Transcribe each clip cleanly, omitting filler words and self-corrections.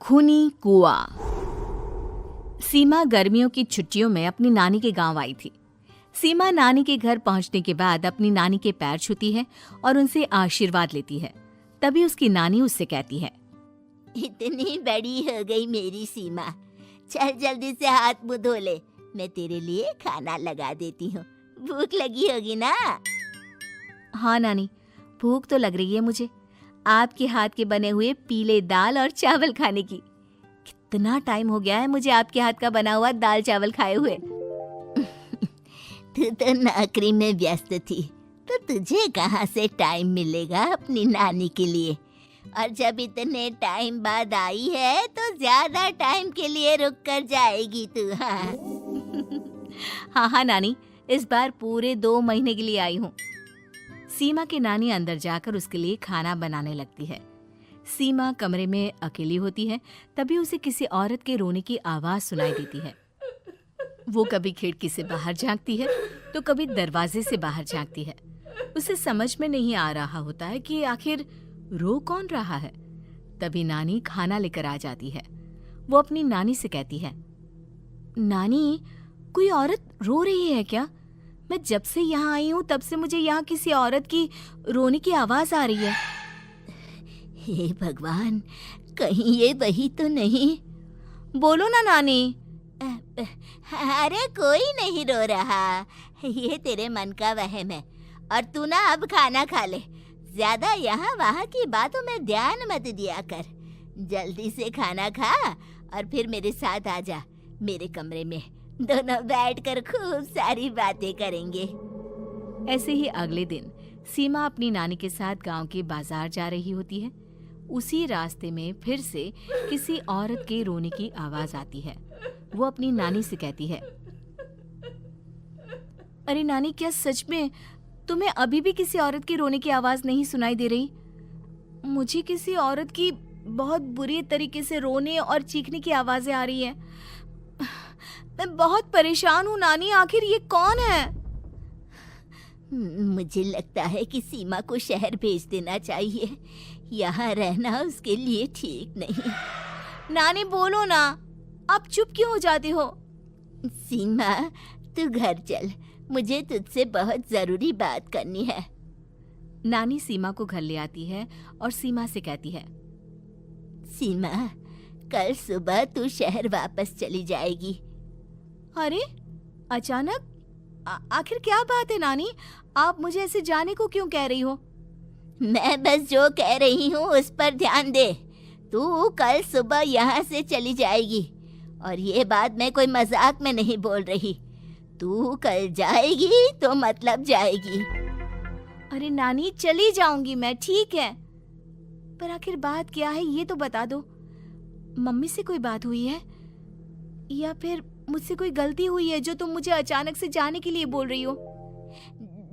खूनी कुआं। सीमा गर्मियों की छुट्टियों में अपनी नानी के गांव आई थी। सीमा नानी के घर पहुंचने के बाद अपनी नानी के पैर छूती है और उनसे आशीर्वाद लेती है। तभी उसकी नानी उससे कहती है, इतनी बड़ी हो गई मेरी सीमा, चल जल्दी से हाथ मुंह धो ले, मैं तेरे लिए खाना लगा देती हूँ। भूख लगी होगी ना? हाँ नानी, भूख तो लग रही है मुझे, आपके हाथ के बने हुए पीले दाल और चावल खाने की। कितना टाइम हो गया है मुझे आपके हाथ का बना हुआ दाल चावल खाए हुए। तू तो नौकरी में व्यस्त थी, तो तुझे कहाँ से टाइम मिलेगा अपनी नानी के लिए? और जब इतने टाइम बाद आई है तो ज्यादा टाइम के लिए रुक कर जाएगी तू। हाँ नानी, इस बार पूरे 2 महीने के लिए आई हूँ। सीमा की नानी अंदर जाकर उसके लिए खाना बनाने लगती है। सीमा कमरे में अकेली होती है, तभी उसे किसी औरत के रोने की आवाज सुनाई देती है। वो कभी खिड़की से बाहर झांकती है तो कभी दरवाजे से बाहर झांकती है। उसे समझ में नहीं आ रहा होता है कि आखिर रो कौन रहा है। तभी नानी खाना लेकर आ जाती है। वो अपनी नानी से कहती है, नानी, कोई औरत रो रही है क्या? मैं जब से यहाँ आई हूँ तब से मुझे यहाँ किसी औरत की रोने की आवाज आ रही है। हे भगवान, कहीं ये वही तो नहीं? बोलो ना नानी। अरे कोई नहीं रो रहा, ये तेरे मन का वहम है। और तू ना अब खाना खा ले, ज्यादा यहाँ वहाँ की बातों में ध्यान मत दिया कर। जल्दी से खाना खा और फिर मेरे साथ आ जा मेरे कमरे में, दोनों बैठकर खूब सारी बातें करेंगे। ऐसे ही अगले दिन सीमा अपनी नानी के साथ गांव के बाजार जा रही होती है। उसी रास्ते में फिर से किसी औरत के रोने की आवाज आती है। वो अपनी नानी से कहती है, अरे नानी, क्या सच में तुम्हें अभी भी किसी औरत की रोने की आवाज नहीं सुनाई दे रही? मुझे किसी औरत की बहुत बुरी तरीके से रोने और चीखने की आवाजें आ रही है। मैं बहुत परेशान हूँ नानी, आखिर ये कौन है? मुझे लगता है कि सीमा को शहर भेज देना चाहिए, यहाँ रहना उसके लिए ठीक नहीं। नानी बोलो ना, आप चुप क्यों हो जाते हो? सीमा, तू घर चल, मुझे तुझसे बहुत जरूरी बात करनी है। नानी सीमा को घर ले आती है और सीमा से कहती है, सीमा, कल सुबह तू शहर वापस चली जाएगी। अरे अचानक? आखिर क्या बात है नानी, आप मुझे ऐसे जाने को क्यों कह रही हो? मैं बस जो कह रही हूँ उस पर ध्यान दे। तू कल सुबह यहाँ से चली जाएगी, और ये बात मैं कोई मजाक में नहीं बोल रही। तू कल जाएगी तो मतलब जाएगी। अरे नानी, चली जाऊंगी मैं, ठीक है, पर आखिर बात क्या है ये तो बता दो। मम्मी से कोई बात हुई है या फिर मुझसे कोई गलती हुई है जो तुम मुझे अचानक से जाने के लिए बोल रही हो?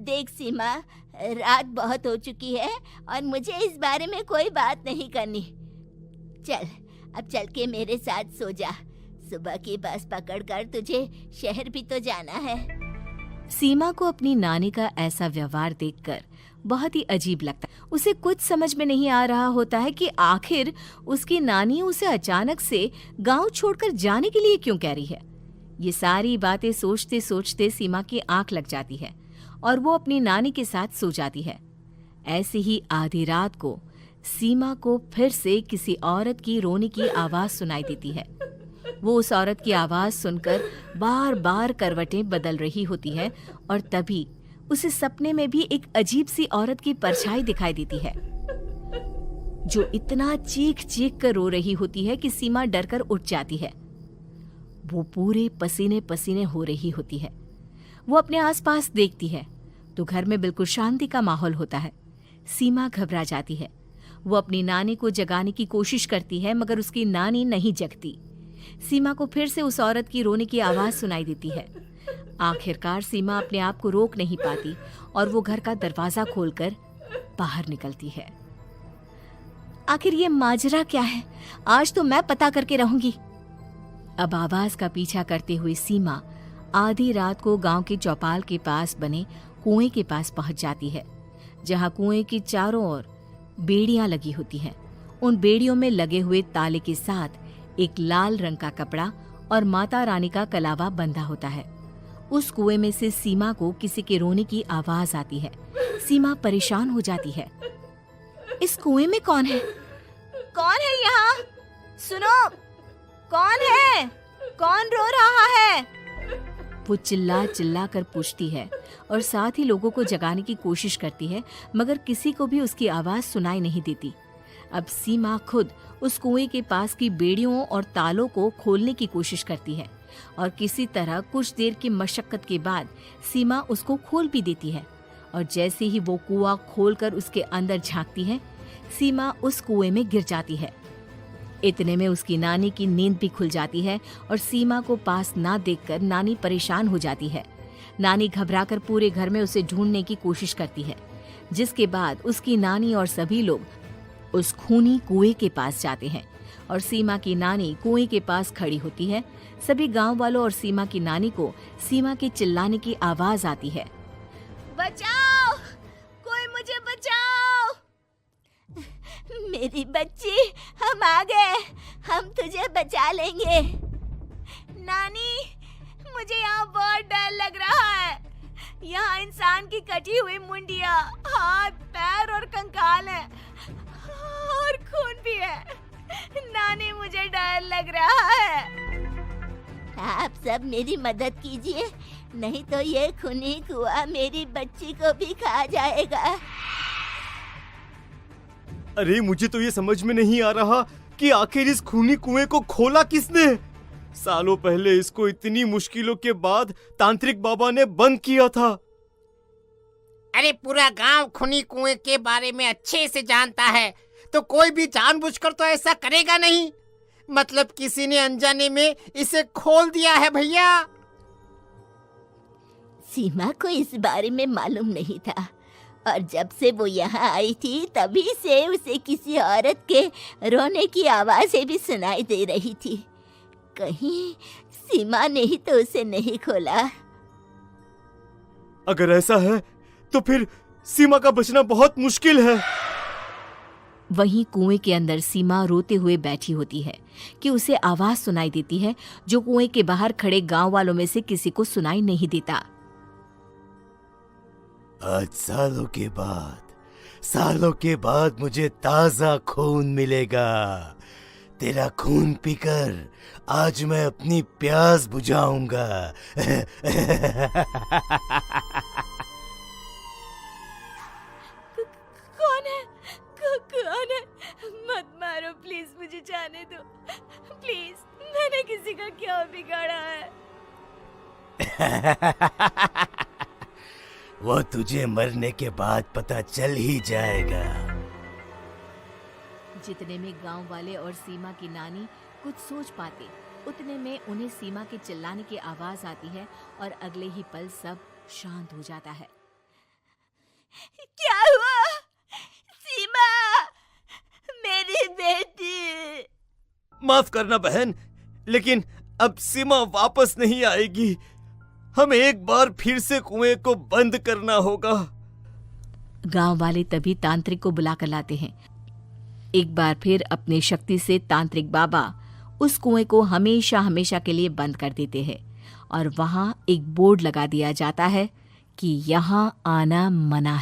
देख सीमा, रात बहुत हो चुकी है और मुझे इस बारे में कोई बात नहीं करनी। चल, अब चल के मेरे साथ सो जा। सुबह की बस पकड़कर तुझे शहर भी तो जाना है। सीमा को अपनी नानी का ऐसा व्यवहार देखकर बहुत ही अजीब लगता है। उसे कुछ समझ में नहीं आ रहा होता है कि आखिर उसकी नानी उसे अचानक से गांव छोड़कर जाने के लिए क्यों कह रही है। ये सारी बातें सोचते सोचते सीमा की आंख लग जाती है और वो अपनी नानी के साथ सो जाती है। ऐसे ही आधी रात को सीमा को फिर से किसी औरत की रोने की आवाज सुनाई देती है। वो उस औरत की आवाज सुनकर बार बार करवटें बदल रही होती है और तभी उसे सपने में भी एक अजीब सी औरत की परछाई दिखाई देती है, जो इतना चीख चीख कर रो रही होती है कि सीमा डरकर उठ जाती है। वो पूरे पसीने पसीने हो रही होती है। वो अपने आसपास देखती है तो घर में बिल्कुल शांति का माहौल होता है। सीमा घबरा जाती है। वो अपनी नानी को जगाने की कोशिश करती है, मगर उसकी नानी नहीं जगती। सीमा को फिर से उस औरत की रोने की आवाज सुनाई देती है। आखिरकार सीमा अपने आप को रोक नहीं पाती और वो घर का दरवाजा खोलकर बाहर निकलती है। आखिर ये माजरा क्या है? आज तो मैं पता करके रहूंगी। अब आवाज का पीछा करते हुए सीमा आधी रात को गांव के चौपाल के पास बने कुएं के पास पहुंच जाती है, जहां कुएं की चारों ओर बेड़ियां लगी होती हैं उन बेड़ियों में लगे हुए ताले के साथ एक लाल रंग का कपड़ा और माता रानी का कलावा बंधा होता है। उस कुएं में से सीमा को किसी के रोने की आवाज आती है। सीमा परेशान हो जाती है। इस कुएं में कौन है? कौन है यहाँ? सुनो, कौन है? कौन रो रहा है? वो चिल्ला चिल्ला कर पूछती है और साथ ही लोगों को जगाने की कोशिश करती है, मगर किसी को भी उसकी आवाज सुनाई नहीं देती। अब सीमा खुद उस कुएं के पास की बेड़ियों और तालों को खोलने की कोशिश करती है और किसी तरह कुछ देर की मशक्कत के बाद सीमा उसको खोल भी देती है। और जैसे ही वो कुआं खोलकर उसके अंदर झांकती है, सीमा उस कुएं में गिर जाती है। इतने में उसकी नानी की नींद भी खुल जाती है और सीमा को पास ना देखकर नानी परेशान हो जाती है। नानी घबराकर पूरे घर में उसे ढूंढने की कोशिश करती है, जिसके बाद उसकी नानी और सभी लोग उस खूनी कुएं के पास जाते हैं और सीमा की नानी कुएं के पास खड़ी होती है। सभी गांव वालों और सीमा की नानी को सीमा के चिल्लाने की आवाज आती है। बचाओ, कोई मुझे बचाओ। मेरी बच्ची, हम आ गए, हम तुझे बचा लेंगे। नानी, मुझे यहाँ बहुत डर लग रहा है। यहाँ इंसान की कटी हुई मुंडिया, हाथ, पैर और कंकाल हैं और खून भी है। नानी, मुझे डर लग रहा है। आप सब मेरी मदद कीजिए, नहीं तो ये खूनी कुआं मेरी बच्ची को भी खा जाएगा। अरे मुझे तो ये समझ में नहीं आ रहा कि आखिर इस खूनी कुएं को खोला किसने। सालों पहले इसको इतनी मुश्किलों के बाद तांत्रिक बाबा ने बंद किया था। अरे पूरा गांव खूनी कुएं के बारे में अच्छे से जानता है, तो कोई भी जानबूझकर तो ऐसा करेगा नहीं। मतलब किसी ने अनजाने में इसे खोल दिया है भैया। सीमा को इस बारे में मालूम नहीं था और जब से वो यहाँ आई थी तभी से उसे किसी औरत के रोने की आवाजें भी सुनाई दे रही थी। कहीं सीमा ने ही तो उसे नहीं खोला। अगर ऐसा है तो फिर सीमा का बचना बहुत मुश्किल है। वहीं कुएं के अंदर सीमा रोते हुए बैठी होती है कि उसे आवाज सुनाई देती है जो कुएं के बाहर खड़े गांव वालों में से किसी को सुनाई नहीं देता। आज सालों के बाद मुझे ताजा खून मिलेगा। तेरा खून पीकर आज मैं अपनी प्यास बुझाऊंगा। कौन है? मत मारो प्लीज, मुझे जाने दो प्लीज। मैंने किसी का क्या बिगाड़ा है? वो तुझे मरने के बाद पता चल ही जाएगा। जितने में गांव वाले और सीमा की नानी कुछ सोच पाते, उतने में उन्हें सीमा के चिल्लाने की आवाज आती है और अगले ही पल सब शांत हो जाता है। क्या हुआ? सीमा, मेरी बेटी। माफ करना बहन, लेकिन अब सीमा वापस नहीं आएगी। हमें एक बार फिर से कुएं को बंद करना होगा। गांव वाले तभी तांत्रिक को बुला कर लाते हैं। एक बार फिर अपनी शक्ति से तांत्रिक बाबा उस कुएं को हमेशा हमेशा के लिए बंद कर देते हैं और वहां एक बोर्ड लगा दिया जाता है कि यहाँ आना मना है।